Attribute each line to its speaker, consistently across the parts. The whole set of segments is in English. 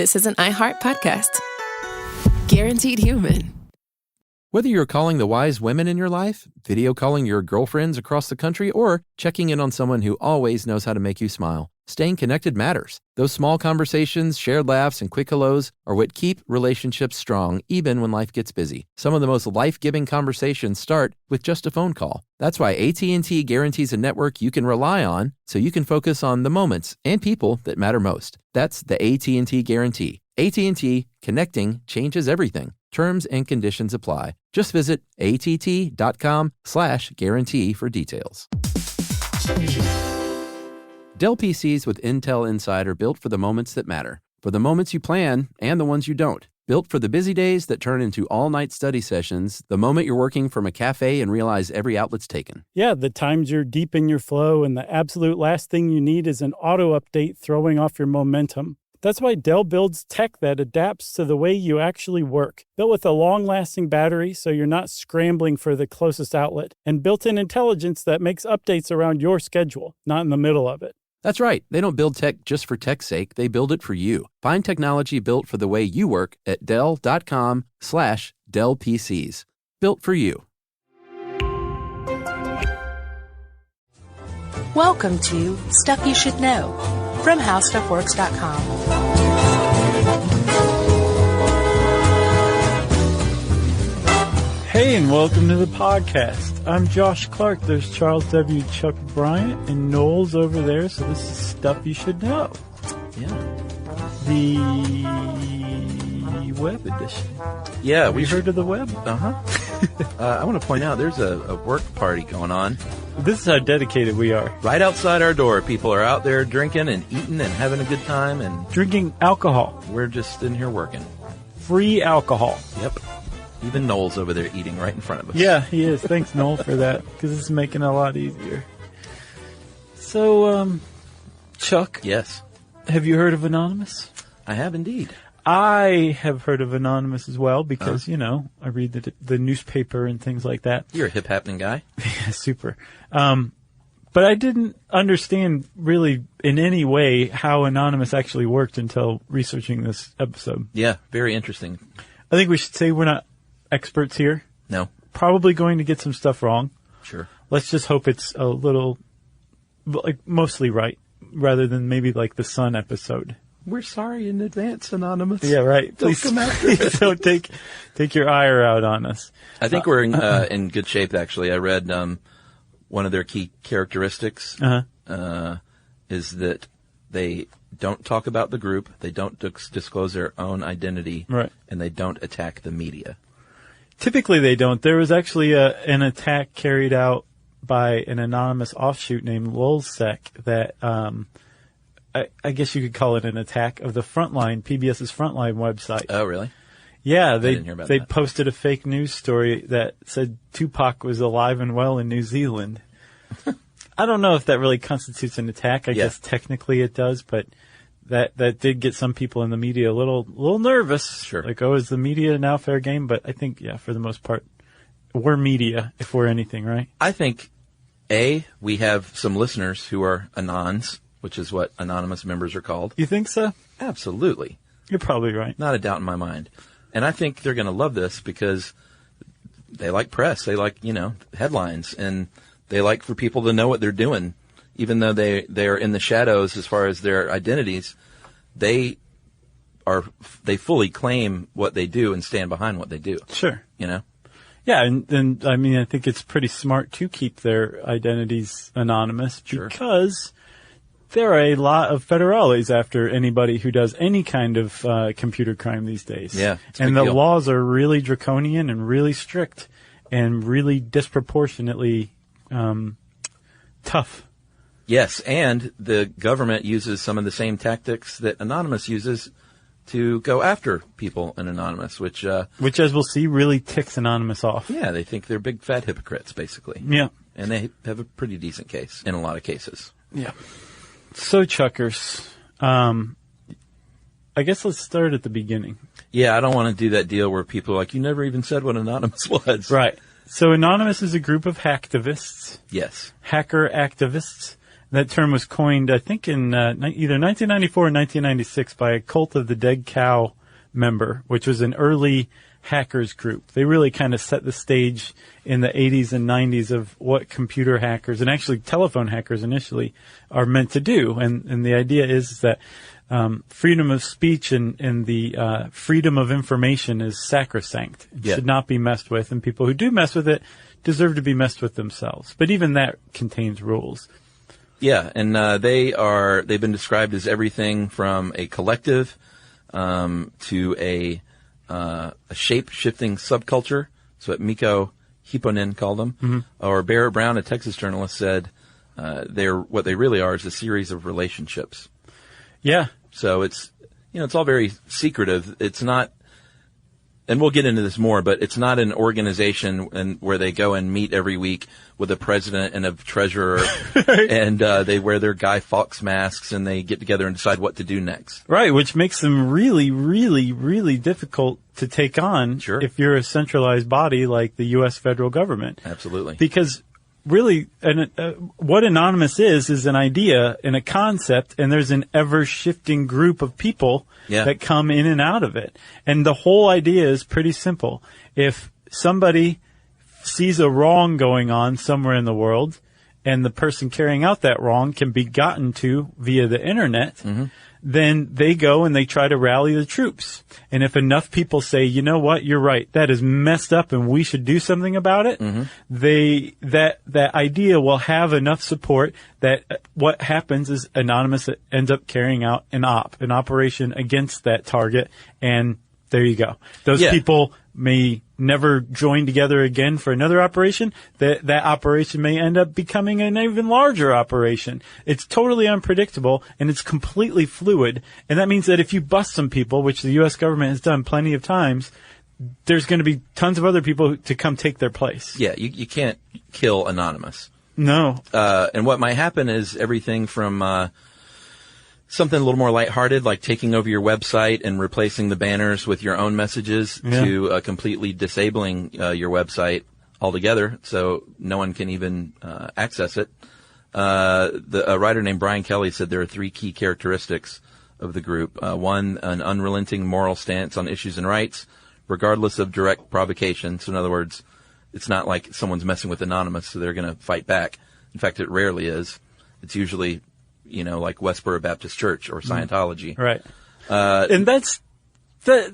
Speaker 1: this is an iHeart podcast. Guaranteed human.
Speaker 2: Whether you're calling the wise women in your life, video calling your girlfriends across the country, or checking in on someone who always knows how to make you smile, staying connected matters. Those small conversations, shared laughs, and quick hellos are what keep relationships strong even when life gets busy. Some of the most life-giving conversations start with just a phone call. That's why AT&T guarantees a network you can rely on so you can focus on the moments and people that matter most. That's the AT&T guarantee. AT&T, connecting changes everything. Terms and conditions apply. Just visit att.com/guarantee for details. Dell PCs with Intel Inside are built for the moments that matter. For the moments you plan and the ones you don't. Built for the busy days that turn into all-night study sessions, the moment you're working from a cafe and realize every outlet's taken.
Speaker 3: Yeah, the times you're deep in your flow and the absolute last thing you need is an auto update throwing off your momentum. That's why Dell builds tech that adapts to the way you actually work. Built with a long-lasting battery so you're not scrambling for the closest outlet, and built-in intelligence that makes updates around your schedule, not in the middle of it.
Speaker 2: That's right. They don't build tech just for tech's sake. They build it for you. Find technology built for the way you work at Dell.com/Dell PCs. Built for you.
Speaker 4: Welcome to Stuff You Should Know from HowStuffWorks.com.
Speaker 3: Hey, and welcome to the podcast. I'm Josh Clark. There's Charles W. Chuck Bryant and Knowles over there, so this is Stuff You Should Know.
Speaker 2: Yeah.
Speaker 3: The web edition.
Speaker 5: Yeah,
Speaker 3: We heard of the web?
Speaker 5: Uh-huh. I want to point out there's a work party going on.
Speaker 3: This is how dedicated we are.
Speaker 5: Right outside our door, people are out there drinking and eating and having a good time, and
Speaker 3: Drinking alcohol.
Speaker 5: we're just in here working.
Speaker 3: Free alcohol.
Speaker 5: Yep. Even Noel's over there eating right in front of us.
Speaker 3: Yeah, he is. Thanks, Noel, for that, because it's making it a lot easier. So, Chuck,
Speaker 5: Yes,
Speaker 3: have you heard of Anonymous?
Speaker 5: I have indeed.
Speaker 3: I have heard of Anonymous as well, because, I read the newspaper and things like that.
Speaker 5: You're a hip-happening guy.
Speaker 3: Yeah, super. But I didn't understand really in any way how Anonymous actually worked until researching this episode.
Speaker 5: Yeah, very interesting.
Speaker 3: I think we should say we're not experts here.
Speaker 5: No,
Speaker 3: Probably going to get some stuff wrong.
Speaker 5: sure.
Speaker 3: Let's just hope it's a little, like, mostly right, rather than maybe like the Sun episode.
Speaker 5: We're sorry in advance, Anonymous.
Speaker 3: Yeah, right. Please,
Speaker 5: come after
Speaker 3: please don't take your ire out on us.
Speaker 5: I think we're in good shape, actually. I read one of their key characteristics is that they don't talk about the group, they don't disclose their own identity,
Speaker 3: Right.
Speaker 5: and they don't attack the media.
Speaker 3: Typically they don't. There was actually an attack carried out by an anonymous offshoot named Lulzsec that I guess you could call it an attack of the Frontline, PBS's Frontline website.
Speaker 5: Oh, really?
Speaker 3: Yeah,
Speaker 5: didn't hear about
Speaker 3: they
Speaker 5: that.
Speaker 3: posted a fake news story that said Tupac was alive and well in New Zealand. I don't know if that really constitutes an attack. I guess technically it does, but that did get some people in the media a little nervous.
Speaker 5: Sure.
Speaker 3: Like, oh, is the media now fair game? But I think, yeah, for the most part, we're media if we're anything, right?
Speaker 5: I think, we have some listeners who are anons, which is what anonymous members are called.
Speaker 3: You think so?
Speaker 5: Absolutely.
Speaker 3: You're probably right.
Speaker 5: Not a doubt in my mind. And I think they're going to love this because they like press. They like, headlines. And they like for people to know what they're doing. Even though they are in the shadows as far as their identities, they fully claim what they do and stand behind what they do.
Speaker 3: Sure.
Speaker 5: Yeah,
Speaker 3: and I mean, I think it's pretty smart to keep their identities anonymous because there are a lot of federales after anybody who does any kind of computer crime these days.
Speaker 5: Yeah,
Speaker 3: and the laws are really draconian and really strict and really disproportionately tough.
Speaker 5: Yes, and the government uses some of the same tactics that Anonymous uses to go after people in Anonymous, which,
Speaker 3: as we'll see, really ticks Anonymous off.
Speaker 5: Yeah, they think they're big fat hypocrites, basically.
Speaker 3: Yeah.
Speaker 5: And they have a pretty decent case in a lot of cases.
Speaker 3: Yeah. So, Chuckers, I guess let's start at the beginning.
Speaker 5: Yeah, I don't want to do that deal where people are like, you never even said what Anonymous was.
Speaker 3: Right. So Anonymous is a group of hacktivists.
Speaker 5: Yes.
Speaker 3: Hacker activists. That term was coined, I think, in either 1994 or 1996 by a Cult of the Dead Cow member, which was an early hackers group. They really kind of set the stage in the 80s and 90s of what computer hackers and actually telephone hackers initially are meant to do. And the idea is that freedom of speech and the freedom of information is sacrosanct. It should not be messed with, and people who do mess with it deserve to be messed with themselves. But even that contains rules.
Speaker 5: Yeah, and they've been described as everything from a collective to a shape-shifting subculture. That's what Mikko Hipponen called them. Mm-hmm. Or Barrett Brown, a Texas journalist, said what they really are is a series of relationships.
Speaker 3: Yeah.
Speaker 5: So it's all very secretive. It's not, and we'll get into this more, but it's not an organization where they go and meet every week with a president and a treasurer, and they wear their Guy Fawkes masks and they get together and decide what to do next.
Speaker 3: Right, which makes them really, really, really difficult to take on if you're a centralized body like the U.S. federal government.
Speaker 5: Absolutely.
Speaker 3: Because really, what Anonymous is an idea and a concept, and there's an ever-shifting group of people that come in and out of it. And the whole idea is pretty simple. If somebody sees a wrong going on somewhere in the world, and the person carrying out that wrong can be gotten to via the internet, then they go and they try to rally the troops. And if enough people say, you know what, you're right, that is messed up and we should do something about it, that idea will have enough support that what happens is Anonymous ends up carrying out an operation against that target, and there you go. Those people may never join together again for another operation. That operation may end up becoming an even larger operation. It's totally unpredictable, and it's completely fluid. And that means that if you bust some people, which the U.S. government has done plenty of times, there's going to be tons of other people to come take their place.
Speaker 5: Yeah, you can't kill Anonymous.
Speaker 3: No.
Speaker 5: And what might happen is everything from something a little more lighthearted, like taking over your website and replacing the banners with your own messages, to completely disabling your website altogether, so no one can even access it. A writer named Brian Kelly said there are 3 key characteristics of the group. 1, an unrelenting moral stance on issues and rights, regardless of direct provocation. So in other words, it's not like someone's messing with Anonymous, so they're going to fight back. In fact, it rarely is. It's usually like Westboro Baptist Church or Scientology.
Speaker 3: Right. And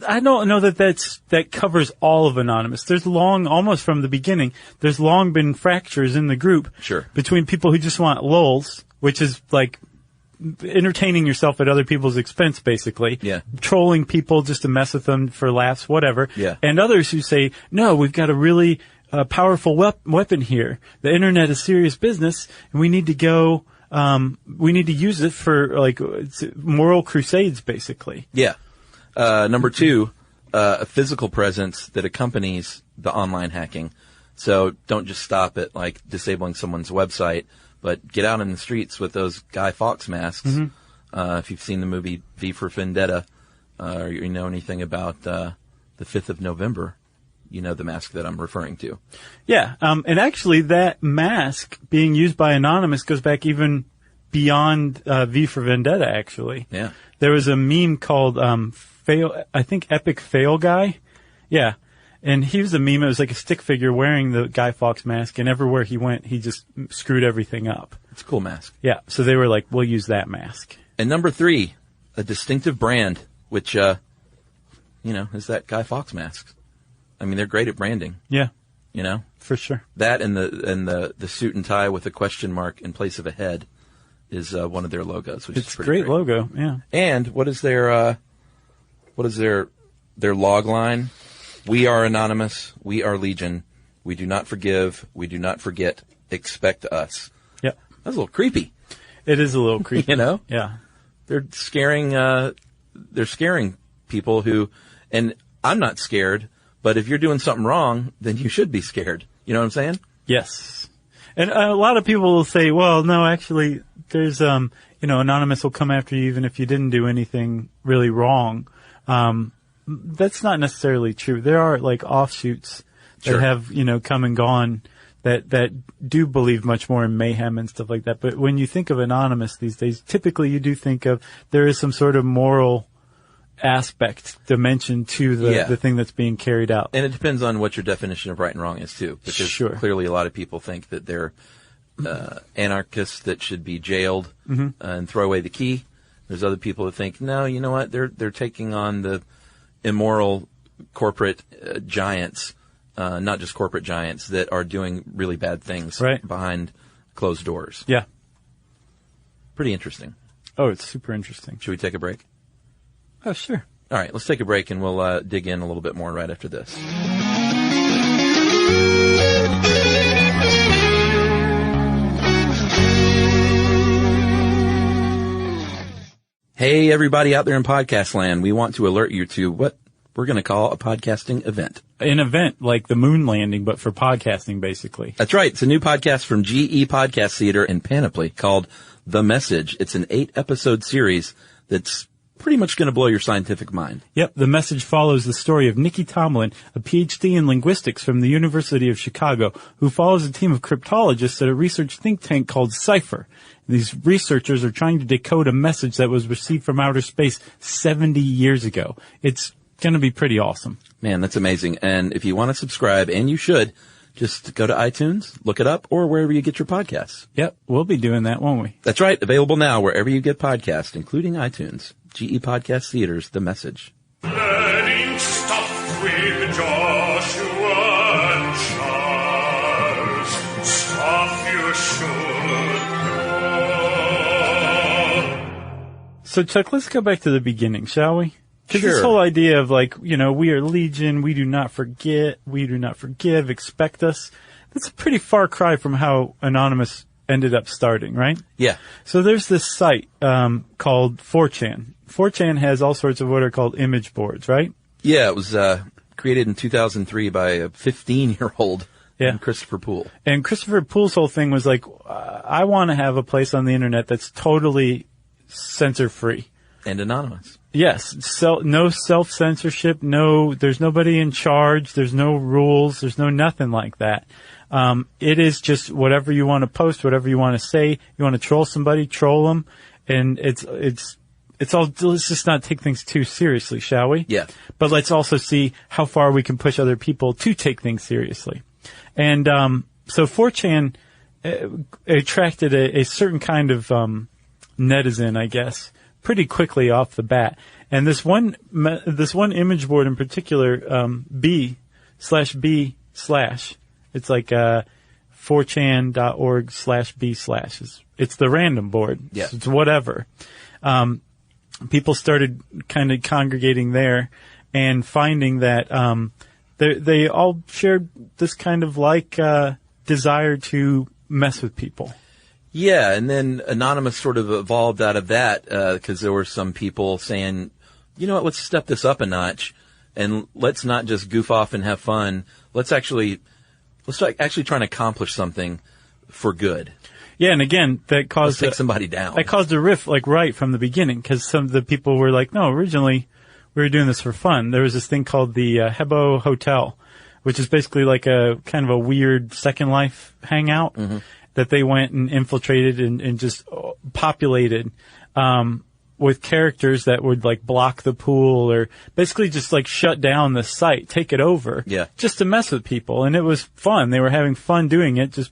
Speaker 3: I don't know that covers all of Anonymous. There's almost from the beginning, there's long been fractures in the group.
Speaker 5: Sure.
Speaker 3: Between people who just want lulz, which is like entertaining yourself at other people's expense, basically.
Speaker 5: Yeah.
Speaker 3: Trolling people just to mess with them for laughs, whatever.
Speaker 5: Yeah.
Speaker 3: And others who say, no, we've got a really powerful weapon here. The internet is serious business, and we need to go, we need to use it for like moral crusades, basically.
Speaker 5: Yeah. Number 2, a physical presence that accompanies the online hacking. So don't just stop at like disabling someone's website, but get out in the streets with those Guy Fawkes masks. If you've seen the movie V for Vendetta, or you know anything about the 5th of November, you know the mask that I'm referring to.
Speaker 3: Yeah, and actually that mask being used by Anonymous goes back even beyond V for Vendetta, actually.
Speaker 5: Yeah.
Speaker 3: There was a meme called Epic Fail Guy. Yeah. And he was a meme. It was like a stick figure wearing the Guy Fawkes mask, and everywhere he went, he just screwed everything up.
Speaker 5: It's a cool mask.
Speaker 3: Yeah. So they were like, we'll use that mask.
Speaker 5: And number 3, a distinctive brand, which, is that Guy Fawkes mask. I mean, they're great at branding.
Speaker 3: Yeah.
Speaker 5: For
Speaker 3: sure.
Speaker 5: That and the suit and tie with a question mark in place of a head is one of their logos, which is pretty great.
Speaker 3: It's a great logo, yeah.
Speaker 5: And what is their log line? We are Anonymous. We are Legion. We do not forgive. We do not forget. Expect us.
Speaker 3: Yep.
Speaker 5: That's a little creepy.
Speaker 3: It is a little creepy. Yeah.
Speaker 5: They're scaring people who, and I'm not scared, but if you're doing something wrong, then you should be scared. You know what I'm saying?
Speaker 3: Yes. And a lot of people will say, well, no, actually, there's, Anonymous will come after you even if you didn't do anything really wrong. That's not necessarily true. There are like offshoots that have, come and gone that do believe much more in mayhem and stuff like that. But when you think of anonymous these days, typically you do think of there is some sort of moral aspect, dimension to the thing that's being carried out.
Speaker 5: And it depends on what your definition of right and wrong is, too. Because clearly a lot of people think that they're anarchists that should be jailed and throw away the key. There's other people that think, no, you know what, they're taking on the immoral corporate giants, not just corporate giants, that are doing really bad things behind closed doors.
Speaker 3: Yeah.
Speaker 5: Pretty interesting.
Speaker 3: Oh, it's super interesting.
Speaker 5: Should we take a break?
Speaker 3: Oh, sure.
Speaker 5: All right, let's take a break, and we'll dig in a little bit more right after this. Hey, everybody out there in podcast land, we want to alert you to what we're going to call a podcasting event.
Speaker 3: An event like the moon landing, but for podcasting, basically.
Speaker 5: That's right. It's a new podcast from GE Podcast Theater and Panoply called The Message. It's an 8-episode series that's pretty much going to blow your scientific mind.
Speaker 3: Yep. The Message follows the story of Nikki Tomlin, a PhD in linguistics from the University of Chicago, who follows a team of cryptologists at a research think tank called Cypher. These researchers are trying to decode a message that was received from outer space 70 years ago. It's going to be pretty awesome.
Speaker 5: Man, that's amazing. And if you want to subscribe, and you should, just go to iTunes, look it up, or wherever you get your podcasts.
Speaker 3: Yep, we'll be doing that, won't we?
Speaker 5: That's right. Available now wherever you get podcasts, including iTunes. GE Podcast Theater's The Message.
Speaker 6: Learning stuff with Joshua and Charles. Stuff you should know.
Speaker 3: So, Chuck, let's go back to the beginning, shall we? Because
Speaker 5: Sure.
Speaker 3: this whole idea of, like, you know, we are legion, we do not forget, we do not forgive, expect us, that's a pretty far cry from how Anonymous ended up starting, right?
Speaker 5: Yeah.
Speaker 3: So there's this site called 4chan. 4chan has all sorts of what are called image boards, right?
Speaker 5: Yeah, it was created in 2003 by a 15-year-old named Christopher Poole.
Speaker 3: And Christopher Poole's whole thing was like, I want to have a place on the internet that's totally censor-free.
Speaker 5: And anonymous.
Speaker 3: Yes, no self-censorship, there's nobody in charge, there's no rules, there's no nothing like that. It is just whatever you want to post, whatever you want to say. You want to troll somebody, troll them, and it's all, let's just not take things too seriously, shall we?
Speaker 5: Yeah.
Speaker 3: But let's also see how far we can push other people to take things seriously. And, so 4chan attracted a certain kind of, netizen, I guess, pretty quickly off the bat. And this one image board in particular, B/B/ it's like, 4chan.org/B/. It's the random board.
Speaker 5: Yeah.
Speaker 3: So it's whatever. People started kind of congregating there and finding that, they all shared this kind of like, desire to mess with people.
Speaker 5: Yeah, and then Anonymous sort of evolved out of that because there were some people saying, you know what, let's step this up a notch and let's not just goof off and have fun. Let's actually try and accomplish something for good.
Speaker 3: Yeah, and again, that caused
Speaker 5: take somebody down.
Speaker 3: That caused a rift, like, right from the beginning, because some of the people were like, no, originally we were doing this for fun. There was this thing called the Hebo Hotel, which is basically like a kind of a weird Second Life hangout that they went and infiltrated and just populated with characters that would, like, block the pool or basically just, like, shut down the site, take it over, just to mess with people. And it was fun. They were having fun doing it, just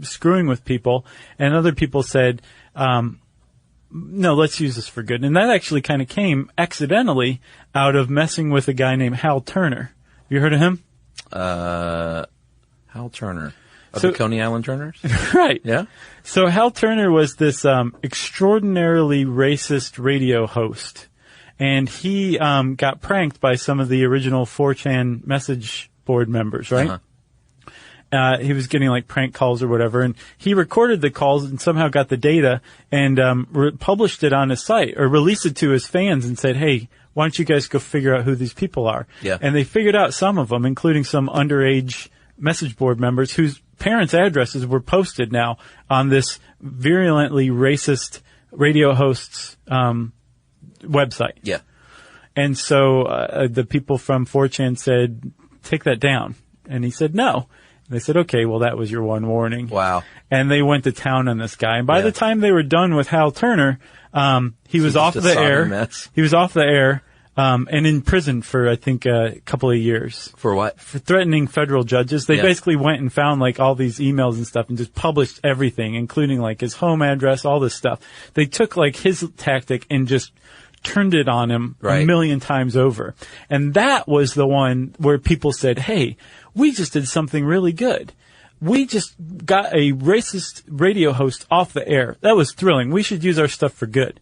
Speaker 3: screwing with people. And other people said, no, let's use this for good. And that actually kind of came accidentally out of messing with a guy named Hal Turner. You heard of him?
Speaker 5: Hal Turner. Of the Coney Island Turners?
Speaker 3: Right.
Speaker 5: Yeah.
Speaker 3: So Hal Turner was this extraordinarily racist radio host. And he got pranked by some of the original 4chan message board members, right? He was getting like prank calls or whatever, and he recorded the calls and somehow got the data and published it on his site or released it to his fans and said, hey, why don't you guys go figure out who these people are?
Speaker 5: Yeah.
Speaker 3: And they figured out some of them, including some underage message board members whose parents' addresses were posted now on this virulently racist radio host's website.
Speaker 5: Yeah.
Speaker 3: And so the people from 4chan said, take that down. And he said no. They said, okay, well, that was your one warning.
Speaker 5: Wow.
Speaker 3: And they went to town on this guy. And by
Speaker 5: Yeah.
Speaker 3: the time they were done with Hal Turner, he was off
Speaker 5: just
Speaker 3: the
Speaker 5: a sodden
Speaker 3: air.
Speaker 5: mess.
Speaker 3: He was off the air, and in prison for, I think, a couple of years.
Speaker 5: For what?
Speaker 3: For threatening federal judges. They
Speaker 5: Yeah.
Speaker 3: basically went and found like all these emails and stuff and just published everything, including like his home address, all this stuff. They took like his tactic and just turned it on him
Speaker 5: Right.
Speaker 3: a million times over. And that was the one where people said, hey, we just did something really good. We just got a racist radio host off the air. That was thrilling. We should use our stuff for good.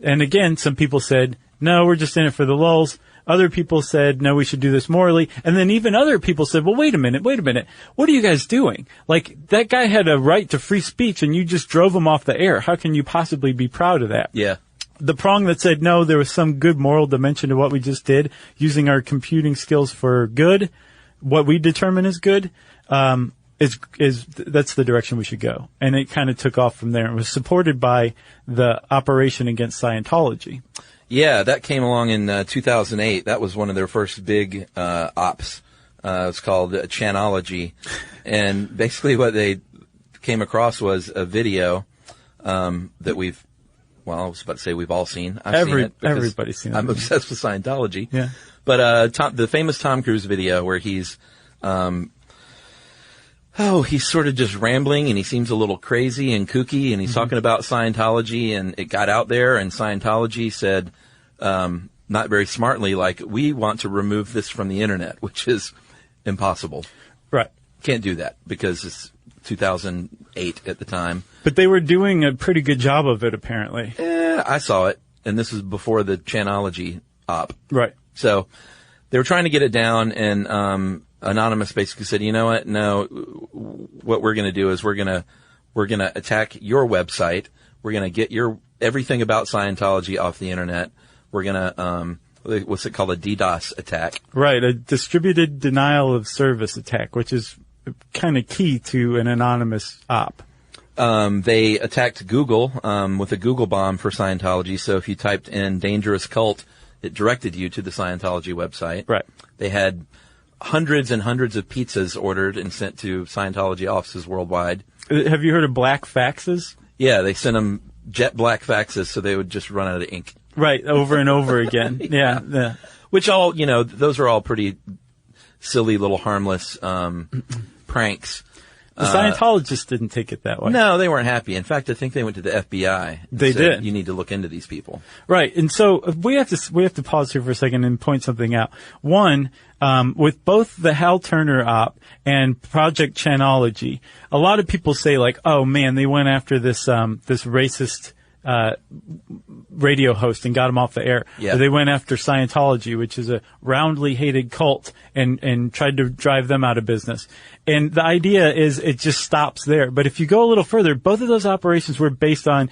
Speaker 3: And again, some people said, no, we're just in it for the lulz. Other people said, no, we should do this morally. And then even other people said, well, wait a minute. What are you guys doing? Like, that guy had a right to free speech and you just drove him off the air. How can you possibly be proud of that?
Speaker 5: Yeah.
Speaker 3: The prong that said, no, there was some good moral dimension to what we just did, using our computing skills for good, what we determine is good, that's the direction we should go. And it kind of took off from there. It was supported by the operation against Scientology.
Speaker 5: Yeah, that came along in 2008. That was one of their first big ops. It's called Chanology. And basically what they came across was a video that I was about to say we've all seen. I've seen it because
Speaker 3: everybody's seen it.
Speaker 5: I'm obsessed with Scientology.
Speaker 3: Yeah.
Speaker 5: But the famous Tom Cruise video where he's sort of just rambling and he seems a little crazy and kooky and he's talking about Scientology, and it got out there and Scientology said, not very smartly, like, we want to remove this from the internet, which is impossible.
Speaker 3: Right.
Speaker 5: Can't do that because it's 2008 at the time.
Speaker 3: But they were doing a pretty good job of it, apparently.
Speaker 5: I saw it, and this was before the Chanology op.
Speaker 3: Right.
Speaker 5: So they were trying to get it down, and Anonymous basically said, you know what? No, what we're going to do is we're going to attack your website. We're going to get everything about Scientology off the internet. We're going to what's it called, a DDoS attack? Right,
Speaker 3: a distributed denial of service attack, which is kind of key to an anonymous op.
Speaker 5: They attacked Google with a Google bomb for Scientology. So if you typed in dangerous cult, it directed you to the Scientology website.
Speaker 3: Right.
Speaker 5: They had hundreds and hundreds of pizzas ordered and sent to Scientology offices worldwide.
Speaker 3: Have you heard of black faxes?
Speaker 5: Yeah, they sent them jet black faxes so they would just run out of ink.
Speaker 3: Right, over and over again. Yeah.
Speaker 5: Which all, those are all pretty silly little harmless pranks.
Speaker 3: The Scientologists didn't take it that way.
Speaker 5: No, they weren't happy. In fact, I think they went to the FBI.
Speaker 3: They did.
Speaker 5: You need to look into these people.
Speaker 3: Right. And so we have to pause here for a second and point something out. One, with both the Hal Turner op and Project Chanology, a lot of people say like, oh man, they went after this racist, radio host and got him off the air.
Speaker 5: Yeah.
Speaker 3: Or they went after Scientology, which is a roundly hated cult, and tried to drive them out of business. And the idea is it just stops there. But if you go a little further, both of those operations were based on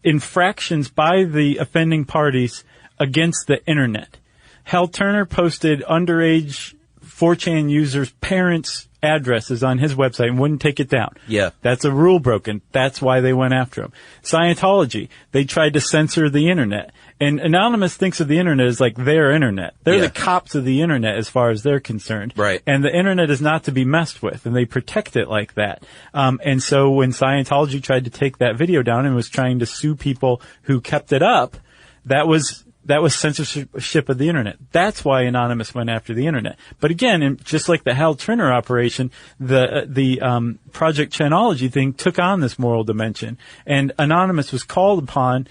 Speaker 3: infractions by the offending parties against the internet. Hal Turner posted underage 4chan users' parents' addresses on his website and wouldn't take it down.
Speaker 5: Yeah.
Speaker 3: That's a rule broken. That's why they went after him. Scientology, they tried to censor the internet. And Anonymous thinks of the internet as like their internet. They're the cops of the internet as far as they're concerned.
Speaker 5: Right.
Speaker 3: And the internet is not to be messed with, and they protect it like that. And so when Scientology tried to take that video down and was trying to sue people who kept it up, that was censorship of the internet. That's why Anonymous went after the internet. But again, just like the Hal Turner operation, the Project Chanology thing took on this moral dimension. And Anonymous was called upon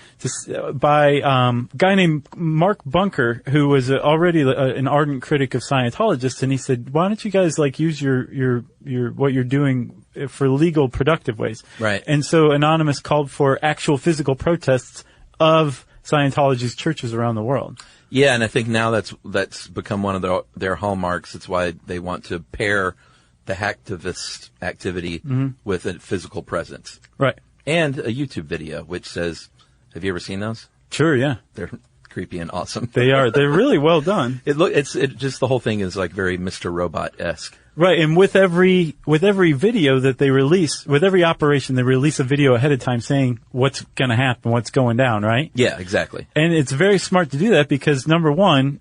Speaker 3: by a guy named Mark Bunker, who was already an ardent critic of Scientologists, and he said, "Why don't you guys use your what you're doing for legal, productive ways?"
Speaker 5: Right.
Speaker 3: And so Anonymous called for actual physical protests of Scientology's churches around the world.
Speaker 5: Yeah, and I think now that's become one of their hallmarks. It's why they want to pair the hacktivist activity with a physical presence.
Speaker 3: Right.
Speaker 5: And a YouTube video, which says, have you ever seen those?
Speaker 3: Sure, yeah.
Speaker 5: They're creepy and awesome.
Speaker 3: They are. They're really well done.
Speaker 5: It's just the whole thing is like very Mr. Robot-esque.
Speaker 3: Right, and with every video that they release, with every operation, they release a video ahead of time saying what's going to happen, what's going down, right?
Speaker 5: Yeah, exactly.
Speaker 3: And it's very smart to do that because, number one,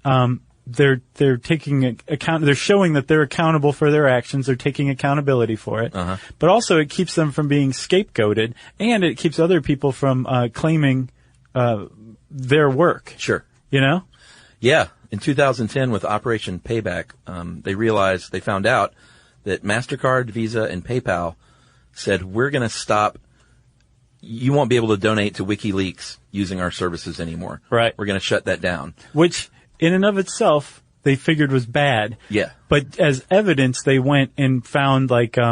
Speaker 3: they're taking account. They're showing that they're accountable for their actions. They're taking accountability for it. But also, it keeps them from being scapegoated, and it keeps other people from claiming their work.
Speaker 5: Sure.
Speaker 3: You know?
Speaker 5: Yeah. In 2010, with Operation Payback, they found out that MasterCard, Visa, and PayPal said, we're going to stop. You won't be able to donate to WikiLeaks using our services anymore.
Speaker 3: Right.
Speaker 5: We're going to shut that down.
Speaker 3: Which, in and of itself, they figured was bad.
Speaker 5: Yeah.
Speaker 3: But as evidence, they went and found skinhead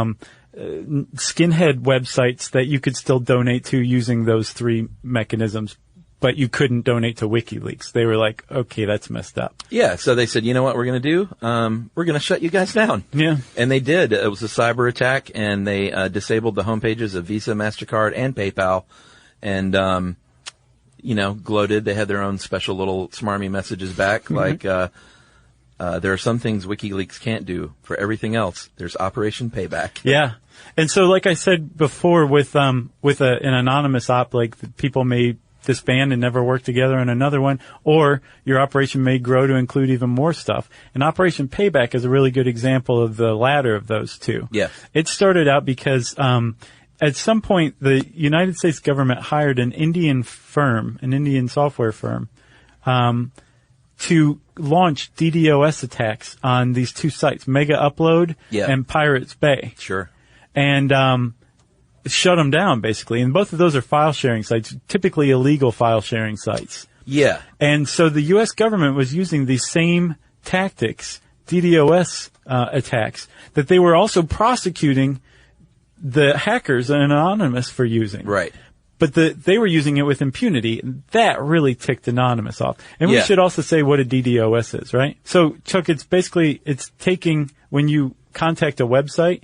Speaker 3: websites that you could still donate to using those three mechanisms, but you couldn't donate to WikiLeaks. They were like, okay, that's messed up.
Speaker 5: Yeah, so they said, you know what we're going to do? We're going to shut you guys down.
Speaker 3: Yeah.
Speaker 5: And they did. It was a cyber attack, and they disabled the homepages of Visa, MasterCard, and PayPal, and, gloated. They had their own special little smarmy messages back, like, there are some things WikiLeaks can't do. For everything else, there's Operation Payback.
Speaker 3: Yeah. And so, like I said before, with an anonymous op, like, people may disband and never work together on another one, or your operation may grow to include even more stuff. And Operation Payback is a really good example of the latter of those two.
Speaker 5: Yeah.
Speaker 3: It started out because at some point the United States government hired an Indian software firm, to launch DDoS attacks on these two sites, Mega Upload and Pirates Bay.
Speaker 5: Sure.
Speaker 3: And shut them down, basically. And both of those are file sharing sites, typically illegal file sharing sites.
Speaker 5: Yeah.
Speaker 3: And so the U.S. government was using these same tactics, DDoS attacks, that they were also prosecuting the hackers and Anonymous for using.
Speaker 5: Right.
Speaker 3: But they were using it with impunity. That really ticked Anonymous off. And we should also say what a DDoS is, right? So, Chuck, it's taking, when you contact a website,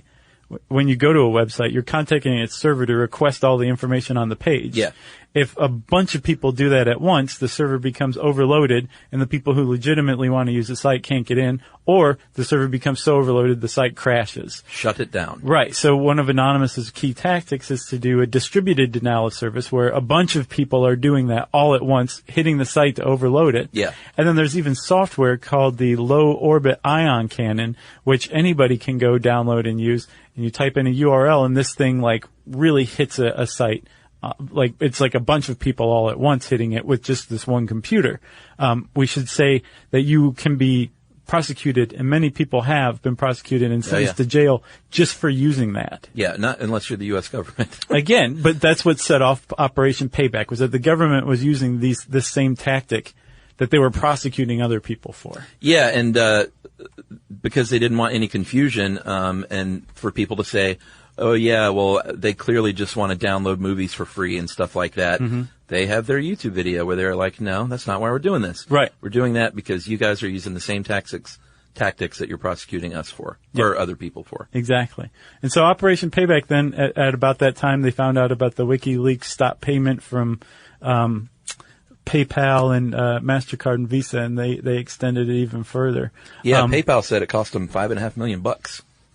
Speaker 3: when you go to a website, you're contacting its server to request all the information on the page.
Speaker 5: Yeah.
Speaker 3: If a bunch of people do that at once, the server becomes overloaded, and the people who legitimately want to use the site can't get in, or the server becomes so overloaded the site crashes.
Speaker 5: Shut it down.
Speaker 3: Right. So one of Anonymous's key tactics is to do a distributed denial of service, where a bunch of people are doing that all at once, hitting the site to overload it.
Speaker 5: Yeah.
Speaker 3: And then there's even software called the low orbit ion cannon, which anybody can go download and use. And you type in a URL, and this thing really hits a site. It's like a bunch of people all at once hitting it with just this one computer. We should say that you can be prosecuted, and many people have been prosecuted and sentenced to jail just for using that.
Speaker 5: Yeah, not unless you're the U.S. government.
Speaker 3: Again, but that's what set off Operation Payback, was that the government was using this same tactic that they were prosecuting other people for.
Speaker 5: Yeah, and because they didn't want any confusion, and for people to say, oh yeah, well, they clearly just want to download movies for free and stuff like that. Mm-hmm. They have their YouTube video where they're like, no, that's not why we're doing this.
Speaker 3: Right.
Speaker 5: We're doing that because you guys are using the same tactics that you're prosecuting us for, or other people for.
Speaker 3: Exactly. And so Operation Payback then, at about that time, they found out about the WikiLeaks stop payment from PayPal and MasterCard and Visa, and they extended it even further.
Speaker 5: Yeah, PayPal said it cost them $5.5 million.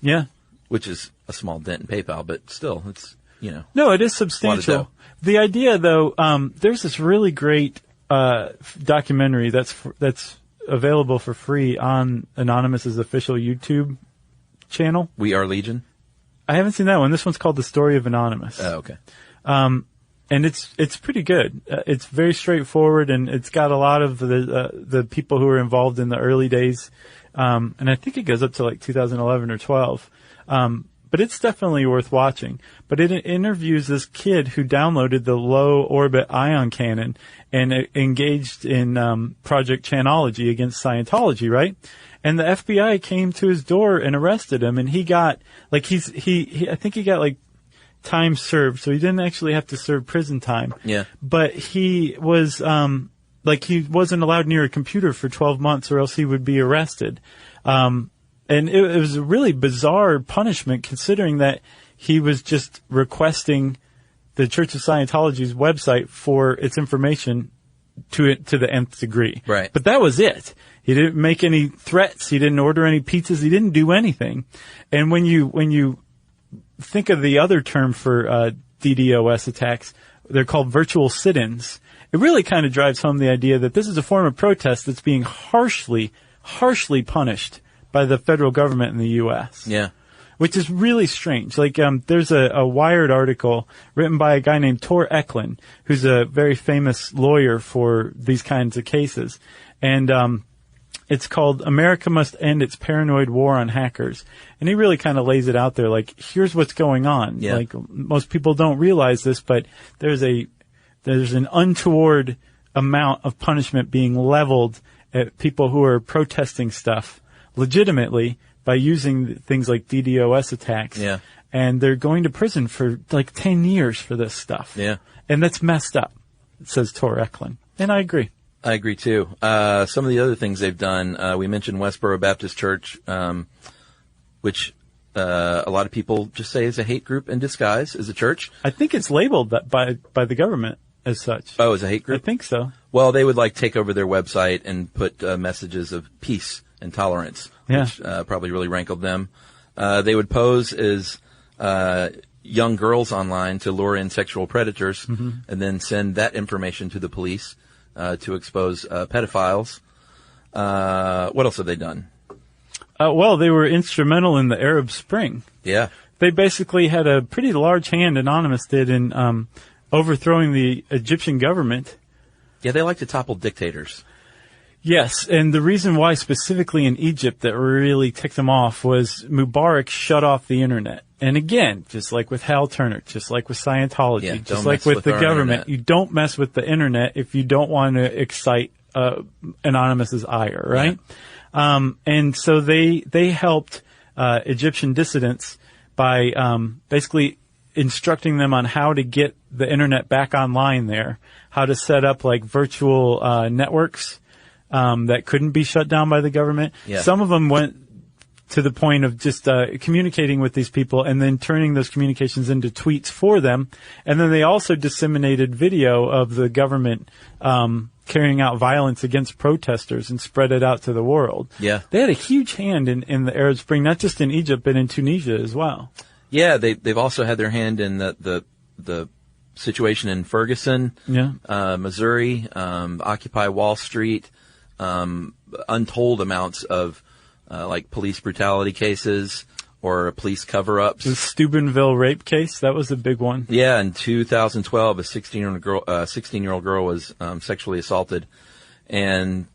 Speaker 3: Yeah.
Speaker 5: Which is a small dent in PayPal, but still, it's,
Speaker 3: No, it is substantial. The idea, though, there's this really great documentary that's available for free on Anonymous's official YouTube channel.
Speaker 5: We Are Legion?
Speaker 3: I haven't seen that one. This one's called The Story of Anonymous.
Speaker 5: Oh, okay.
Speaker 3: And it's pretty good. It's very straightforward, and it's got a lot of the people who were involved in the early days. And I think it goes up to 2011 or 12. But it's definitely worth watching. But it interviews this kid who downloaded the low orbit ion cannon and engaged in Project Chanology against Scientology, right? And the FBI came to his door and arrested him, and he got I think he got time served, so he didn't actually have to serve prison time.
Speaker 5: Yeah.
Speaker 3: But he was he wasn't allowed near a computer for 12 months, or else he would be arrested. And it was a really bizarre punishment, considering that he was just requesting the Church of Scientology's website for its information to the nth degree.
Speaker 5: Right.
Speaker 3: But that was it. He didn't make any threats. He didn't order any pizzas. He didn't do anything. And when you think of the other term for DDoS attacks, they're called virtual sit-ins. It really kind of drives home the idea that this is a form of protest that's being harshly harshly punished by the federal government in the U.S.
Speaker 5: Yeah.
Speaker 3: Which is really strange. Like, there's a Wired article written by a guy named Tor Eklund, who's a very famous lawyer for these kinds of cases. And, it's called America Must End Its Paranoid War on Hackers. And he really kind of lays it out there like, here's what's going on.
Speaker 5: Yeah.
Speaker 3: Like, most people don't realize this, but there's an untoward amount of punishment being leveled at people who are protesting stuff legitimately by using things like DDoS attacks.
Speaker 5: Yeah.
Speaker 3: And they're going to prison for like 10 years for this stuff.
Speaker 5: Yeah.
Speaker 3: And that's messed up, says Tor Eklund. And I agree.
Speaker 5: I agree too. Some of the other things they've done, we mentioned Westboro Baptist Church, which a lot of people just say is a hate group in disguise as a church.
Speaker 3: I think it's labeled that by the government as such.
Speaker 5: Oh, as a hate group?
Speaker 3: I think so.
Speaker 5: Well, they would like take over their website and put messages of peace and tolerance, which probably really rankled them. They would pose as young girls online to lure in sexual predators and then send that information to the police to expose pedophiles. What else have they done?
Speaker 3: Well, they were instrumental in the Arab Spring.
Speaker 5: Yeah.
Speaker 3: They basically had a pretty large hand, Anonymous did, in overthrowing the Egyptian government.
Speaker 5: Yeah, they like to topple dictators.
Speaker 3: Yes, and the reason why specifically in Egypt that really ticked them off was Mubarak shut off the internet. And again, just like with Hal Turner, just like with Scientology, just like with the government,
Speaker 5: internet.
Speaker 3: You don't mess with the internet if you don't want to excite Anonymous's ire, right? Yeah. And so they helped Egyptian dissidents by basically instructing them on how to get the internet back online there, how to set up like virtual networks that couldn't be shut down by the government.
Speaker 5: Yeah.
Speaker 3: Some of them went to the point of just communicating with these people and then turning those communications into tweets for them. And then they also disseminated video of the government carrying out violence against protesters and spread it out to the world.
Speaker 5: Yeah.
Speaker 3: They had a huge hand in the Arab Spring, not just in Egypt, but in Tunisia as well.
Speaker 5: Yeah, they've also had their hand in the situation in Ferguson, Missouri, Occupy Wall Street, untold amounts of like police brutality cases or police cover-ups.
Speaker 3: The Steubenville rape case, that was a big one.
Speaker 5: Yeah, in 2012, a 16-year-old girl was sexually assaulted, and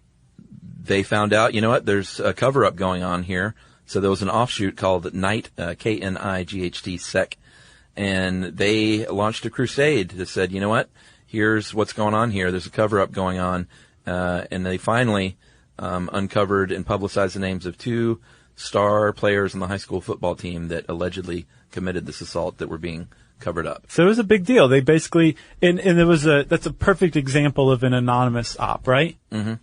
Speaker 5: they found out, you know what, there's a cover-up going on here. So there was an offshoot called NIGHT, K-N-I-G-H-T, SEC, and they launched a crusade that said, you know what, here's what's going on here. There's a cover-up going on, and they finally uncovered and publicized the names of 2 star players on the high school football team that allegedly committed this assault that were being covered up.
Speaker 3: So it was a big deal. They basically, and there was that's a perfect example of an anonymous op, right? Mm-hmm.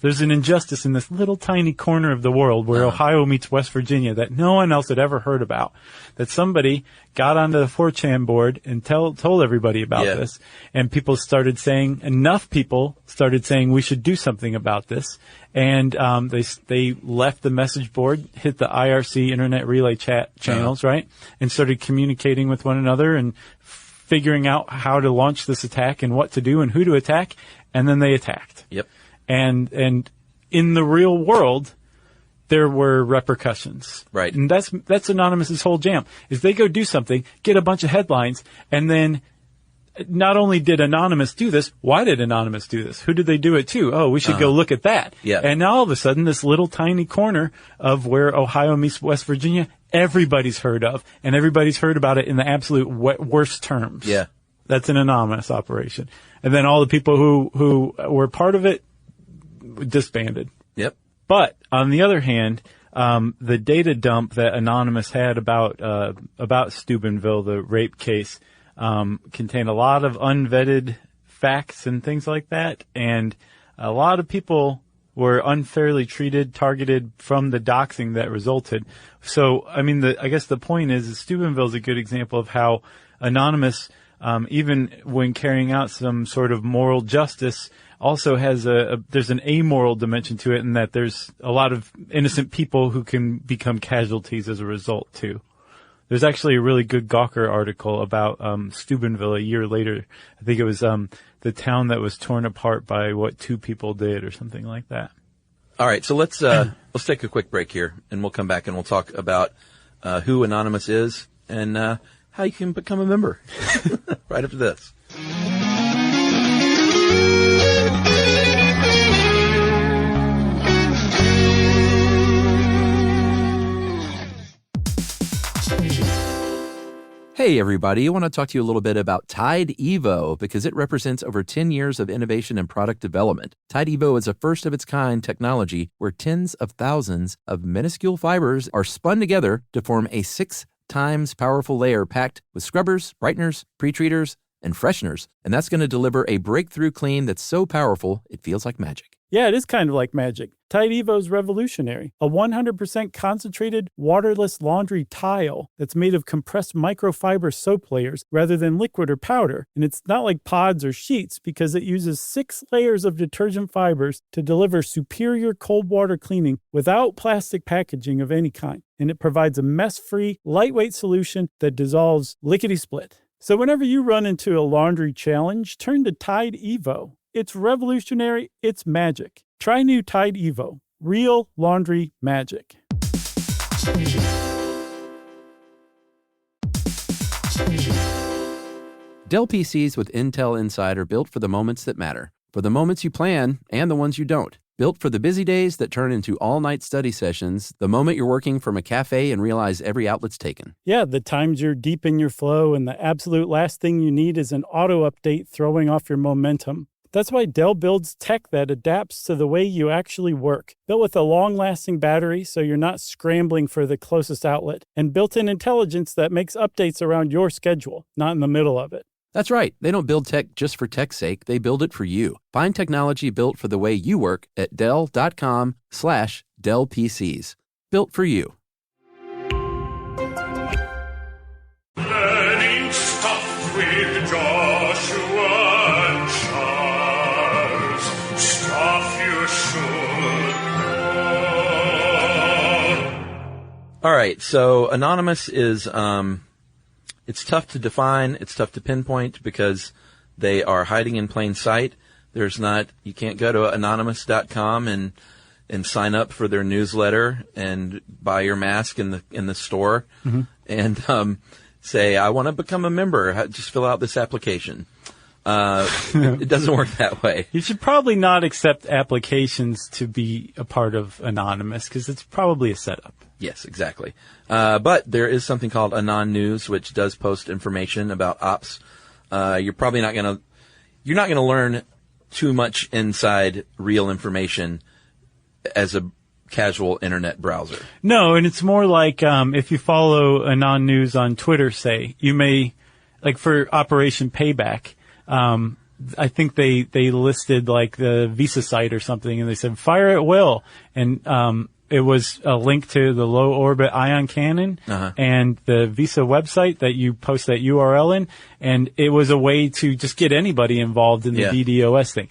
Speaker 3: There's an injustice in this little tiny corner of the world where Ohio meets West Virginia that no one else had ever heard about. That somebody got onto the 4chan board and told everybody about this. And enough people started saying we should do something about this. And they left the message board, hit the IRC Internet Relay chat channels, right? And started communicating with one another and figuring out how to launch this attack and what to do and who to attack. And then they attacked.
Speaker 5: Yep.
Speaker 3: And in the real world, there were repercussions.
Speaker 5: Right.
Speaker 3: And that's Anonymous's whole jam, is they go do something, get a bunch of headlines, and then not only did Anonymous do this, why did Anonymous do this? Who did they do it to? Oh, we should go look at that.
Speaker 5: Yeah.
Speaker 3: And now all of a sudden, this little tiny corner of where Ohio meets West Virginia, everybody's heard of, and everybody's heard about it in the absolute worst terms.
Speaker 5: Yeah.
Speaker 3: That's an anonymous operation. And then all the people who were part of it disbanded.
Speaker 5: Yep.
Speaker 3: But on the other hand, the data dump that Anonymous had about Steubenville, the rape case, contained a lot of unvetted facts and things like that. And a lot of people were unfairly targeted from the doxing that resulted. So, I mean, I guess the point is Steubenville is a good example of how Anonymous, even when carrying out some sort of moral justice, also has there's an amoral dimension to it, in that there's a lot of innocent people who can become casualties as a result too. There's actually a really good Gawker article about Steubenville a year later. I think it was the town that was torn apart by what 2 people did or something like that.
Speaker 5: All right, so let's take a quick break here, and we'll come back and we'll talk about who Anonymous is and how you can become a member right after this.
Speaker 2: Hey, everybody. I want to talk to you a little bit about Tide Evo because it represents over 10 years of innovation and product development. Tide Evo is a first-of-its-kind technology where tens of thousands of minuscule fibers are spun together to form a 6 times powerful layer packed with scrubbers, brighteners, pre-treaters, and fresheners. And that's going to deliver a breakthrough clean that's so powerful, it feels like magic.
Speaker 3: Yeah, it is kind of like magic. Tide Evo is revolutionary. A 100% concentrated, waterless laundry tile that's made of compressed microfiber soap layers rather than liquid or powder. And it's not like pods or sheets because it uses 6 layers of detergent fibers to deliver superior cold water cleaning without plastic packaging of any kind. And it provides a mess-free, lightweight solution that dissolves lickety-split. So whenever you run into a laundry challenge, turn to Tide Evo. It's revolutionary. It's magic. Try new Tide Evo. Real laundry magic.
Speaker 2: Dell PCs with Intel Inside are built for the moments that matter, for the moments you plan and the ones you don't. Built for the busy days that turn into all-night study sessions, the moment you're working from a cafe and realize every outlet's taken.
Speaker 3: Yeah, the times you're deep in your flow and the absolute last thing you need is an auto update throwing off your momentum. That's why Dell builds tech that adapts to the way you actually work. Built with a long-lasting battery so you're not scrambling for the closest outlet, and built-in intelligence that makes updates around your schedule, not in the middle of it.
Speaker 2: That's right. They don't build tech just for tech's sake. They build it for you. Find technology built for the way you work at Dell.com/Dell PCs. Built for you.
Speaker 6: Learning stuff with Joshua and Charles. Stuff you should know.
Speaker 5: All right, so Anonymous is it's tough to define, it's tough to pinpoint because they are hiding in plain sight. You can't go to anonymous.com and sign up for their newsletter and buy your mask in the store and say, I want to become a member. Just fill out this application. It doesn't work that way.
Speaker 7: You should probably not accept applications to be a part of Anonymous because it's probably a setup.
Speaker 5: Yes, exactly. But there is something called Anon News, which does post information about ops. You're not going to learn too much inside real information as a casual internet browser.
Speaker 7: No, and it's more like if you follow Anon News on Twitter, say, you may, like for Operation Payback, I think they listed like the Visa site or something, and they said fire at will, and it was a link to the low orbit ion cannon and the Visa website that you post that URL in, and it was a way to just get anybody involved in the DDoS thing.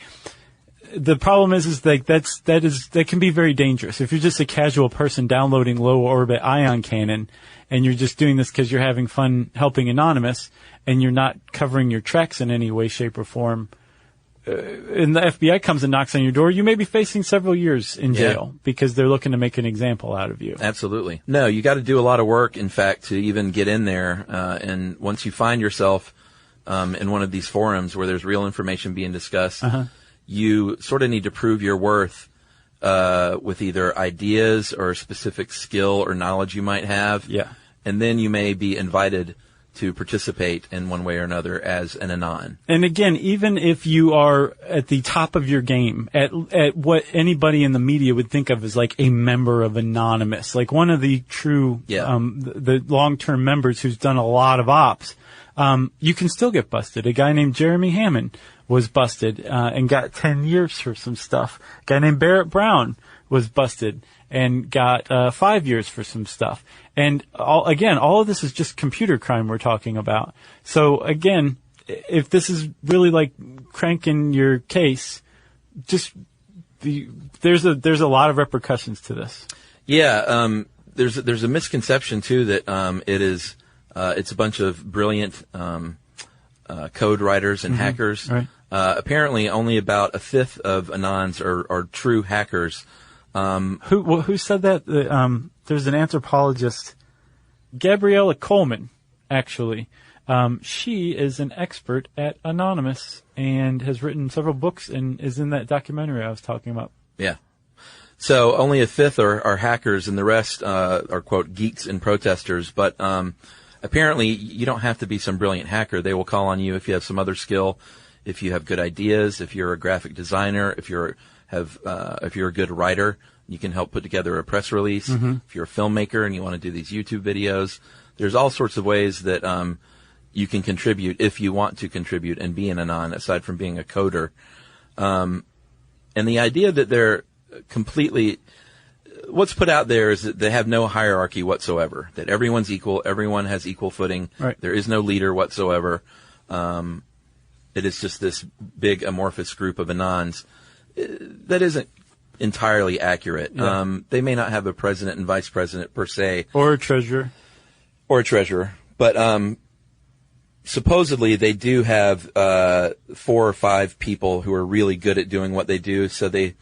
Speaker 7: The problem is that can be very dangerous. If you're just a casual person downloading low orbit ion cannon and you're just doing this because you're having fun helping Anonymous and you're not covering your tracks in any way, shape, or form, and the FBI comes and knocks on your door, you may be facing several years in jail because they're looking to make an example out of you.
Speaker 5: Absolutely. No, you got to do a lot of work, in fact, to even get in there. And once you find yourself in one of these forums where there's real information being discussed, you sort of need to prove your worth with either ideas or specific skill or knowledge you might have. Yeah. And then you may be invited to participate in one way or another as an Anon.
Speaker 7: And again, even if you are at the top of your game, at what anybody in the media would think of as like a member of Anonymous, like one of the true, the long-term members who's done a lot of ops, you can still get busted. A guy named Jeremy Hammond was busted, and got 10 years for some stuff. A guy named Barrett Brown was busted and got 5 years for some stuff. And all of this is just computer crime we're talking about. So again, if this is really like cranking your case, there's a lot of repercussions to this.
Speaker 5: Yeah, there's a misconception too that it's a bunch of brilliant code writers and hackers. Right. Apparently, only about a fifth of Anons are true hackers.
Speaker 7: Who said that? There's an anthropologist, Gabriella Coleman, actually. She is an expert at Anonymous and has written several books and is in that documentary I was talking about.
Speaker 5: Yeah. So only a fifth are hackers, and the rest are, quote, geeks and protesters. But apparently you don't have to be some brilliant hacker. They will call on you if you have some other skill, if you have good ideas, if you're a graphic designer, if you're a good writer, you can help put together a press release.
Speaker 7: Mm-hmm.
Speaker 5: If you're a filmmaker and you want to do these YouTube videos, there's all sorts of ways that you can contribute if you want to contribute and be an anon, aside from being a coder. And the idea that they're completely, what's put out there is that they have no hierarchy whatsoever, that everyone's equal, everyone has equal footing,
Speaker 7: right.
Speaker 5: There is no leader whatsoever. It is just this big amorphous group of anons. That isn't entirely accurate.
Speaker 7: Yeah.
Speaker 5: They may not have a president and vice president per se.
Speaker 7: Or a treasurer.
Speaker 5: But supposedly they do have 4 or 5 people who are really good at doing what they do, so they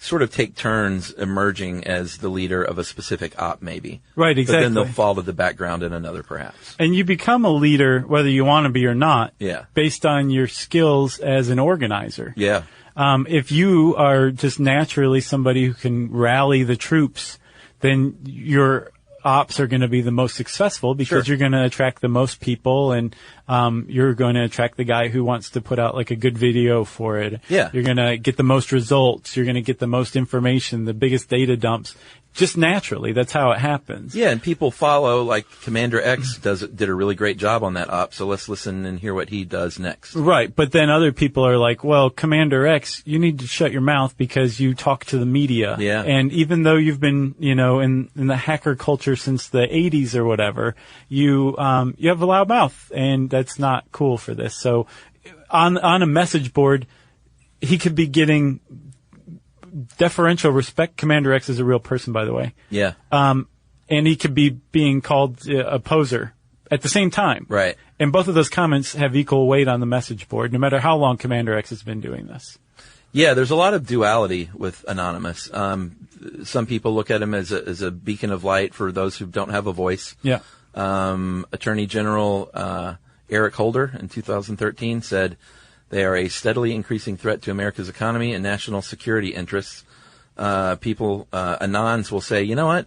Speaker 5: sort of take turns emerging as the leader of a specific op, maybe.
Speaker 7: Right, exactly.
Speaker 5: But then they'll fall to the background in another, perhaps.
Speaker 7: And you become a leader whether you want to be or not,
Speaker 5: Yeah.
Speaker 7: based on your skills as an organizer.
Speaker 5: Yeah.
Speaker 7: If you are just naturally somebody who can rally the troops, then your ops are going to be the most successful because
Speaker 5: Sure.
Speaker 7: you're going to attract the most people, and you're going to attract the guy who wants to put out like a good video for it.
Speaker 5: Yeah.
Speaker 7: You're going to get the most results. You're going to get the most information, the biggest data dumps. Just naturally, that's how it happens.
Speaker 5: Yeah, and people follow, like Commander X did a really great job on that op, so let's listen and hear what he does next.
Speaker 7: Right, but then other people are like, well, Commander X, you need to shut your mouth because you talk to the media.
Speaker 5: Yeah.
Speaker 7: And even though you've been, in the hacker culture since the 80s or whatever, you have a loud mouth, and that's not cool for this. So on a message board, he could be getting deferential respect. Commander X is a real person, by the way.
Speaker 5: Yeah.
Speaker 7: And he could be being called a poser at the same time.
Speaker 5: Right.
Speaker 7: And both of those comments have equal weight on the message board, no matter how long Commander X has been doing this.
Speaker 5: Yeah, there's a lot of duality with Anonymous. Some people look at him as a beacon of light for those who don't have a voice.
Speaker 7: Yeah.
Speaker 5: Attorney General Eric Holder in 2013 said they are a steadily increasing threat to America's economy and national security interests. Anons will say, you know what?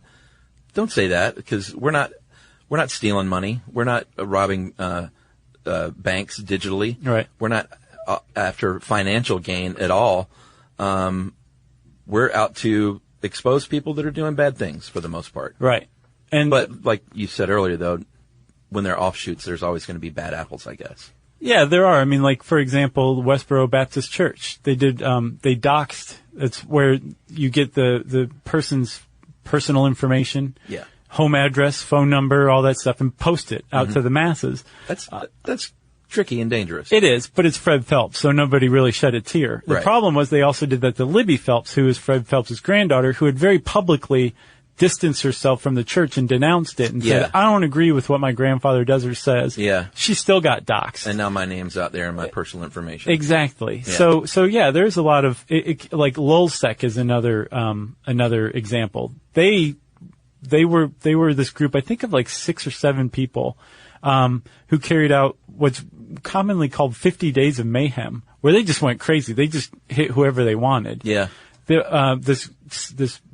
Speaker 5: Don't say that, because we're not stealing money. We're not robbing banks digitally.
Speaker 7: Right.
Speaker 5: We're not after financial gain at all. We're out to expose people that are doing bad things for the most part.
Speaker 7: Right.
Speaker 5: But like you said earlier, though, when they're offshoots, there's always going to be bad apples, I guess.
Speaker 7: Yeah, there are. I mean, like, for example, Westboro Baptist Church, they doxed. That's where you get the person's personal information.
Speaker 5: Yeah.
Speaker 7: Home address, phone number, all that stuff, and post it out to the masses.
Speaker 5: That's tricky and dangerous.
Speaker 7: It is, but it's Fred Phelps, so nobody really shed a tear. The
Speaker 5: Right.
Speaker 7: problem was they also did that to Libby Phelps, who is Fred Phelps' granddaughter, who had very publicly distanced herself from the church and denounced it and
Speaker 5: Yeah.
Speaker 7: said, I don't agree with what my grandfather does or says.
Speaker 5: Yeah.
Speaker 7: She still got doxxed.
Speaker 5: And now my name's out there and my personal information.
Speaker 7: Exactly.
Speaker 5: Yeah.
Speaker 7: So yeah, there's a lot of like Lulsec is another example. They were this group, I think, of like 6 or 7 people who carried out what's commonly called 50 Days of Mayhem, where they just went crazy. They just hit whoever they wanted.
Speaker 5: Yeah.
Speaker 7: This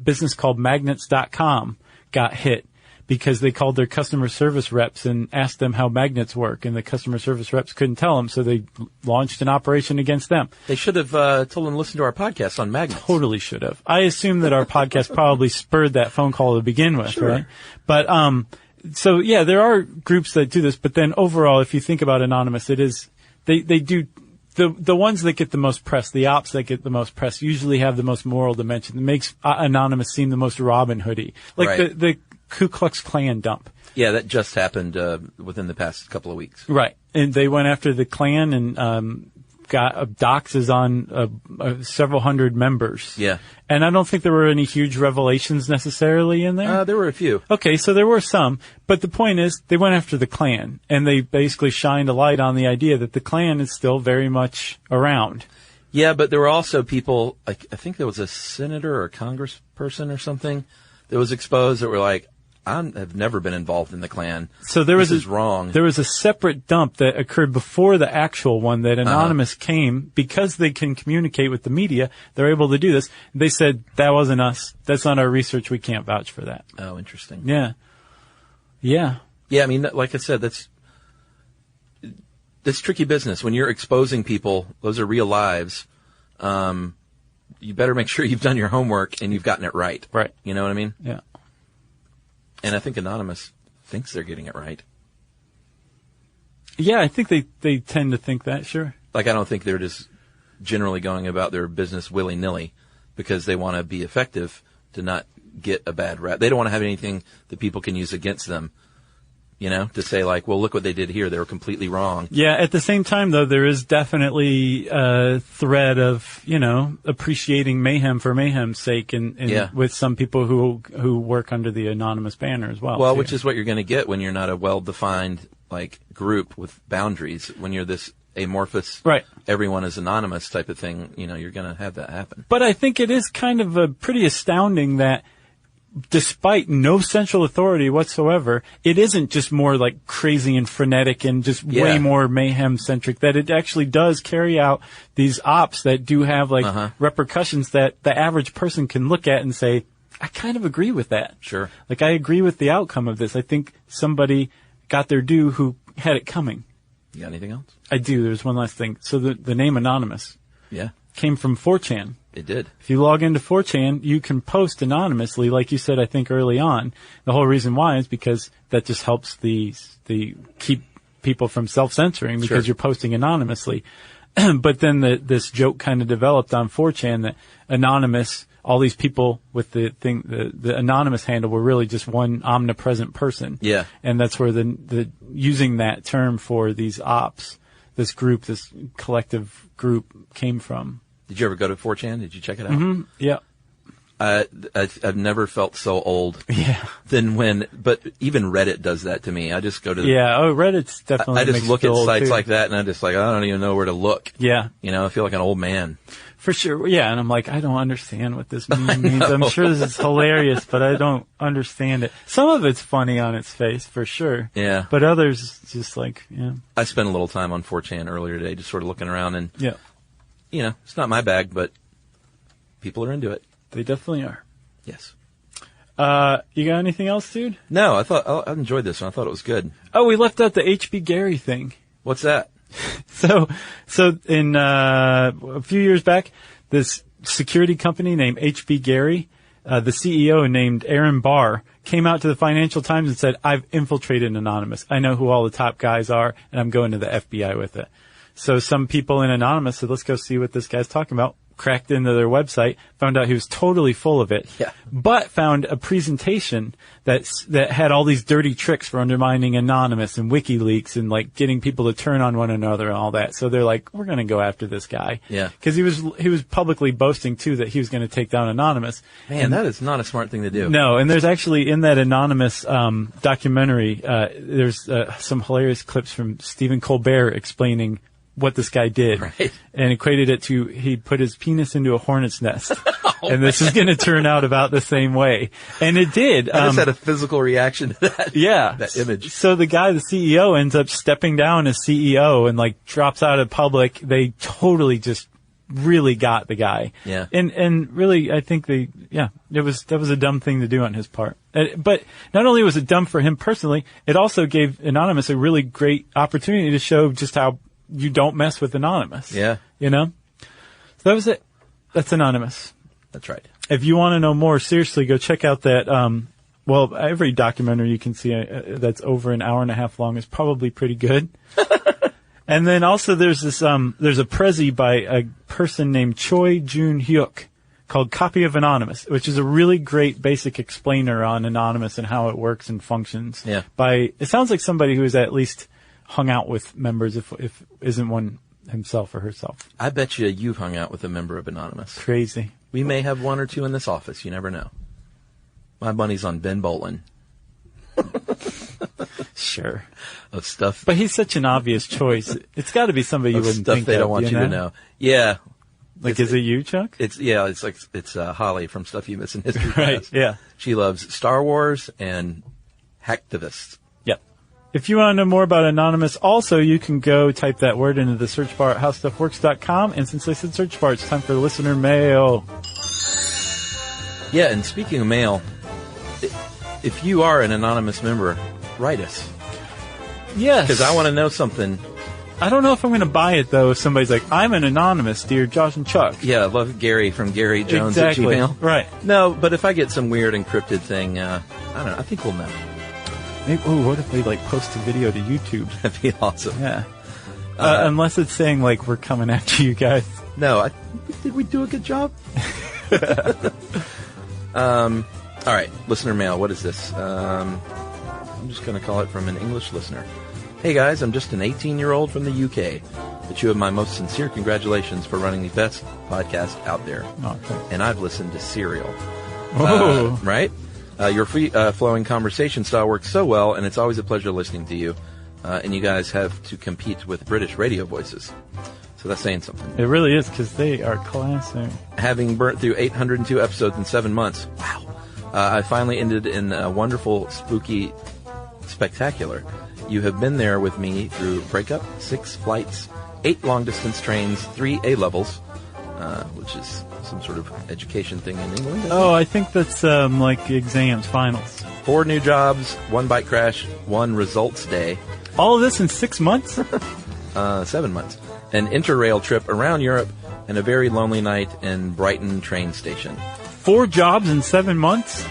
Speaker 7: business called magnets.com got hit because they called their customer service reps and asked them how magnets work, and the customer service reps couldn't tell them, so they launched an operation against them.
Speaker 5: They should have told them to listen to our podcast on magnets.
Speaker 7: Totally should have. I assume that our podcast probably spurred that phone call to begin with,
Speaker 5: Sure.
Speaker 7: right? But so yeah, there are groups that do this, but then overall, if you think about Anonymous, it is they do. The ones that get the most press, the ops that get the most press, usually have the most moral dimension. It makes Anonymous seem the most Robin Hoody. Like
Speaker 5: Right.
Speaker 7: the Ku Klux Klan dump.
Speaker 5: Yeah, that just happened within the past couple of weeks.
Speaker 7: Right. And they went after the Klan and got doxes on several hundred members.
Speaker 5: Yeah.
Speaker 7: And I don't think there were any huge revelations necessarily in there.
Speaker 5: There were a few.
Speaker 7: Okay, so there were some, but the point is they went after the Klan, and they basically shined a light on the idea that the Klan is still very much around.
Speaker 5: Yeah, but there were also people, like, I think there was a senator or a congressperson or something that was exposed that were like, I have never been involved in the Klan.
Speaker 7: So
Speaker 5: this is wrong.
Speaker 7: There was a separate dump that occurred before the actual one that Anonymous came. Because they can communicate with the media, they're able to do this. They said, that wasn't us. That's not our research. We can't vouch for that.
Speaker 5: Oh, interesting.
Speaker 7: Yeah. Yeah.
Speaker 5: Yeah, I mean, like I said, that's tricky business. When you're exposing people, those are real lives. You better make sure you've done your homework and you've gotten it right.
Speaker 7: Right.
Speaker 5: You know what I mean?
Speaker 7: Yeah.
Speaker 5: And I think Anonymous thinks they're getting it right.
Speaker 7: Yeah, I think they tend to think that, sure.
Speaker 5: Like, I don't think they're just generally going about their business willy-nilly because they want to be effective to not get a bad rap. They don't want to have anything that people can use against them, you know, to say like, well, look what they did here. They were completely wrong.
Speaker 7: Yeah, at the same time, though, there is definitely a thread of, you know, appreciating mayhem for mayhem's sake and with some people who work under the Anonymous banner as well.
Speaker 5: Well,
Speaker 7: too.
Speaker 5: which is what you're going to get when you're not a well-defined, like, group with boundaries. When you're this amorphous,
Speaker 7: right,
Speaker 5: everyone is anonymous type of thing, you know, you're going to have that happen.
Speaker 7: But I think it is kind of a pretty astounding that despite no central authority whatsoever, it isn't just more like crazy and frenetic and just way more mayhem-centric, that it actually does carry out these ops that do have like repercussions that the average person can look at and say, I kind of agree with that.
Speaker 5: Sure.
Speaker 7: Like, I agree with the outcome of this. I think somebody got their due who had it coming.
Speaker 5: You got anything else?
Speaker 7: I do. There's one last thing. So the name Anonymous came from 4chan.
Speaker 5: It did.
Speaker 7: If you log into 4chan, you can post anonymously, like you said, I think early on. The whole reason why is because that just helps the keep people from self-censoring because you're posting anonymously. But then this joke kind of developed on 4chan that anonymous, all these people with the anonymous handle were really just one omnipresent person.
Speaker 5: Yeah.
Speaker 7: And that's where the using that term for these ops, this group, this collective group came from.
Speaker 5: Did you ever go to 4chan? Did you check it out?
Speaker 7: Mm-hmm. Yeah.
Speaker 5: I've never felt so old.
Speaker 7: Yeah.
Speaker 5: But even Reddit does that to me. I just go to
Speaker 7: Reddit's definitely.
Speaker 5: I just look at sites like that and I'm just like, I don't even know where to look.
Speaker 7: Yeah.
Speaker 5: You know, I feel like an old man.
Speaker 7: For sure. Yeah. And I'm like, I don't understand what this means. I'm sure this is hilarious, but I don't understand it. Some of it's funny on its face, for sure.
Speaker 5: Yeah.
Speaker 7: But others just like,
Speaker 5: I spent a little time on 4chan earlier today, just sort of looking around and, you know, it's not my bag, but people are into it.
Speaker 7: They definitely are.
Speaker 5: Yes.
Speaker 7: You got anything else, dude?
Speaker 5: No, I enjoyed this one. I thought it was good.
Speaker 7: Oh, we left out the H.B. Gary thing.
Speaker 5: What's that?
Speaker 7: So in, a few years back, this security company named H.B. Gary, the CEO named Aaron Barr came out to the Financial Times and said, I've infiltrated Anonymous. I know who all the top guys are and I'm going to the FBI with it. So some people in Anonymous said, let's go see what this guy's talking about. Cracked into their website, found out he was totally full of it, but found a presentation that had all these dirty tricks for undermining Anonymous and WikiLeaks and like getting people to turn on one another and all that. So they're like, we're going to go after this guy.
Speaker 5: Yeah.
Speaker 7: Cause he was publicly boasting too that he was going to take down Anonymous.
Speaker 5: Man, that is not a smart thing to do.
Speaker 7: No. And there's actually in that Anonymous, documentary, there's some hilarious clips from Stephen Colbert explaining what this guy did, and equated it to he put his penis into a hornet's nest, and this is going to turn out about the same way, and it did.
Speaker 5: I just had a physical reaction to that.
Speaker 7: Yeah,
Speaker 5: that image.
Speaker 7: So the guy, the CEO, ends up stepping down as CEO and like drops out of public. They totally just really got the guy.
Speaker 5: Yeah,
Speaker 7: and really, I think that was a dumb thing to do on his part. But not only was it dumb for him personally, it also gave Anonymous a really great opportunity to show just how you don't mess with Anonymous.
Speaker 5: Yeah.
Speaker 7: You know? So that was it. That's Anonymous.
Speaker 5: That's right.
Speaker 7: If you want to know more, seriously, go check out that, every documentary you can see that's over an hour and a half long is probably pretty good. And then also there's this, there's a Prezi by a person named Choi Jun Hyuk called Copy of Anonymous, which is a really great basic explainer on Anonymous and how it works and functions.
Speaker 5: Yeah.
Speaker 7: It sounds like somebody who is at least hung out with members if isn't one himself or herself.
Speaker 5: I bet you've hung out with a member of Anonymous.
Speaker 7: Crazy.
Speaker 5: We may have one or two in this office. You never know. My money's on Ben Bolin.
Speaker 7: Sure.
Speaker 5: Of stuff.
Speaker 7: But he's such an obvious choice. It's got to be somebody you wouldn't
Speaker 5: stuff
Speaker 7: think
Speaker 5: they
Speaker 7: of,
Speaker 5: don't want you to know. Yeah.
Speaker 7: Like, is it you, Chuck?
Speaker 5: It's Holly from Stuff You Miss in History
Speaker 7: Right,
Speaker 5: Class.
Speaker 7: yeah.
Speaker 5: She loves Star Wars and hacktivists.
Speaker 7: Yep. If you want to know more about Anonymous, also, you can go type that word into the search bar at howstuffworks.com. And since I said search bar, it's time for listener mail.
Speaker 5: Yeah, and speaking of mail, if you are an anonymous member, write us.
Speaker 7: Yes.
Speaker 5: Because I want to know something.
Speaker 7: I don't know if I'm going to buy it, though, if somebody's like, I'm an anonymous, dear Josh and Chuck.
Speaker 5: Yeah, I love Gary from Gary Jones
Speaker 7: Exactly.
Speaker 5: at Gmail.
Speaker 7: Right.
Speaker 5: No, but if I get some weird encrypted thing, I don't know. I think we'll know.
Speaker 7: Maybe, what if they, like, post a video to YouTube?
Speaker 5: That'd be awesome.
Speaker 7: Yeah. Unless it's saying, like, we're coming after you guys.
Speaker 5: No, did we do a good job? All right, listener mail. What is this? I'm just going to call it from an English listener. Hey guys, I'm just an 18-year-old from the UK, but you have my most sincere congratulations for running the best podcast out there.
Speaker 7: Oh, thanks.
Speaker 5: And I've listened to Serial.
Speaker 7: Oh.
Speaker 5: Right? Your free-flowing conversation style works so well, and it's always a pleasure listening to you. And you guys have to compete with British radio voices. So that's saying something.
Speaker 7: It really is, because they are classic.
Speaker 5: Having burnt through 802 episodes in 7 months, wow. I finally ended in a wonderful, spooky spectacular. You have been there with me through breakup, 6 flights, 8 long-distance trains, 3 A-levels, which is some sort of education thing in England.
Speaker 7: Oh, I think that's like exams, finals.
Speaker 5: 4 new jobs, 1 bike crash, 1 results day.
Speaker 7: All of this in 6 months?
Speaker 5: 7 months. An interrail trip around Europe, and a very lonely night in Brighton train station.
Speaker 7: 4 jobs in 7 months?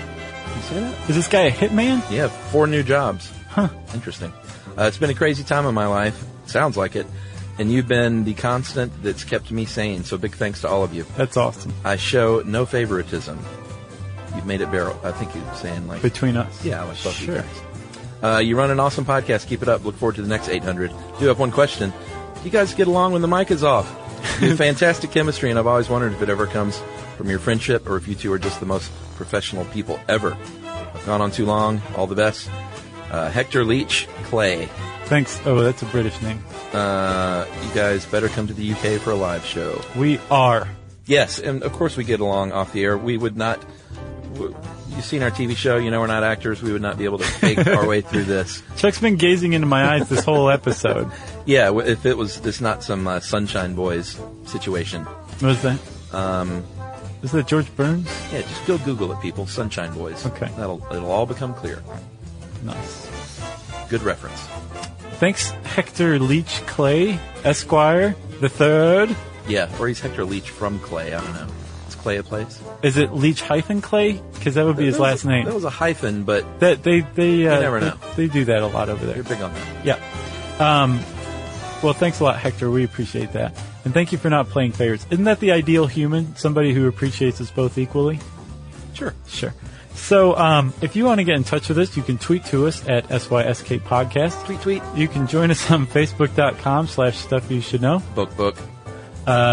Speaker 5: You say that?
Speaker 7: Is this guy a hitman?
Speaker 5: Yeah, 4 new jobs.
Speaker 7: Huh.
Speaker 5: Interesting. It's been a crazy time in my life. Sounds like it. And you've been the constant that's kept me sane, so big thanks to all of you.
Speaker 7: That's awesome.
Speaker 5: I show no favoritism. You've made it bear. I think you're saying like...
Speaker 7: Between us.
Speaker 5: Yeah, like both
Speaker 7: Sure.
Speaker 5: you guys. You run an awesome podcast. Keep it up. Look forward to the next 800. Do have one question. Do you guys get along when the mic is off? You have fantastic chemistry, and I've always wondered if it ever comes from your friendship or if you two are just the most professional people ever. I've gone on too long. All the best. Hector Leach Clay.
Speaker 7: Thanks. Oh, that's a British name.
Speaker 5: You guys better come to the UK for a live show.
Speaker 7: We are.
Speaker 5: Yes, and of course we get along off the air. We would not... You've seen our TV show. You know we're not actors. We would not be able to fake our way through this.
Speaker 7: Chuck's been gazing into my eyes this whole episode.
Speaker 5: Yeah, if it was this not some Sunshine Boys situation.
Speaker 7: What was that? Is that George Burns?
Speaker 5: Yeah, just go Google it, people. Sunshine Boys.
Speaker 7: Okay.
Speaker 5: It'll all become clear.
Speaker 7: Nice.
Speaker 5: Good reference.
Speaker 7: Thanks, Hector Leach Clay, Esquire, the third.
Speaker 5: Yeah, or he's Hector Leach from Clay. I don't know. Is Clay a place?
Speaker 7: Is it Leach hyphen Clay? Because that would be his last name.
Speaker 5: That was a hyphen, but
Speaker 7: That they
Speaker 5: never know.
Speaker 7: They do that a lot over there.
Speaker 5: you're big on that.
Speaker 7: Yeah. Well, thanks a lot, Hector. We appreciate that. And thank you for not playing favorites. Isn't that the ideal human? Somebody who appreciates us both equally?
Speaker 5: Sure.
Speaker 7: Sure. So, if you want to get in touch with us, you can tweet to us at SYSK Podcast.
Speaker 5: Tweet.
Speaker 7: You can join us on Facebook.com/StuffYouShouldKnow.
Speaker 5: Book.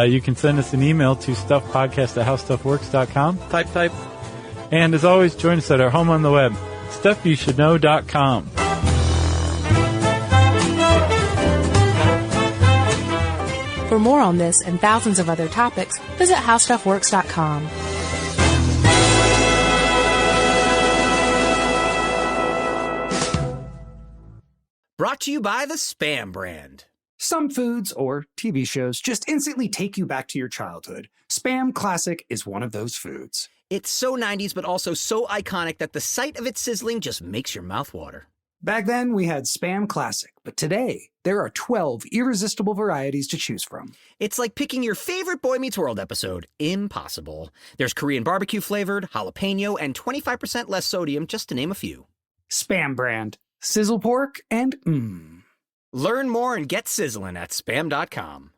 Speaker 7: You can send us an email to stuffpodcast@howstuffworks.com.
Speaker 5: Type.
Speaker 7: And as always, join us at our home on the web, StuffYouShouldKnow.com.
Speaker 4: For more on this and thousands of other topics, visit howstuffworks.com.
Speaker 8: Brought to you by the Spam brand.
Speaker 9: Some foods or TV shows just instantly take you back to your childhood. Spam Classic is one of those foods.
Speaker 8: It's so 90s, but also so iconic that the sight of it sizzling just makes your mouth water.
Speaker 9: Back then, we had Spam Classic, but today, there are 12 irresistible varieties to choose from.
Speaker 8: It's like picking your favorite Boy Meets World episode. Impossible. There's Korean barbecue flavored, jalapeno, and 25% less sodium, just to name a few.
Speaker 9: Spam brand. Sizzle pork and
Speaker 8: Learn more and get sizzling at spam.com.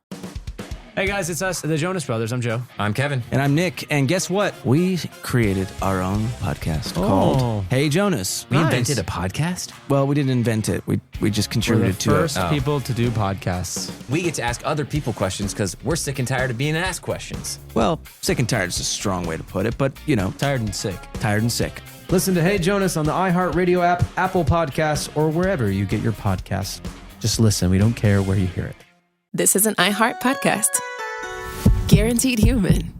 Speaker 10: Hey guys, it's us, the Jonas Brothers. I'm Joe.
Speaker 11: I'm Kevin.
Speaker 10: And I'm Nick. And guess what? We created our own podcast called Hey Jonas.
Speaker 11: We invented a podcast?
Speaker 10: Well, we didn't invent it. We just contributed to it.
Speaker 11: First people to do podcasts. We get to ask other people questions because we're sick and tired of being asked questions.
Speaker 10: Well, sick and tired is a strong way to put it, but you know.
Speaker 11: Tired and sick.
Speaker 10: Tired and sick.
Speaker 12: Listen to Hey Jonas on the iHeartRadio app, Apple Podcasts, or wherever you get your podcasts. Just listen. We don't care where you hear it.
Speaker 1: This is an iHeart podcast. Guaranteed Human.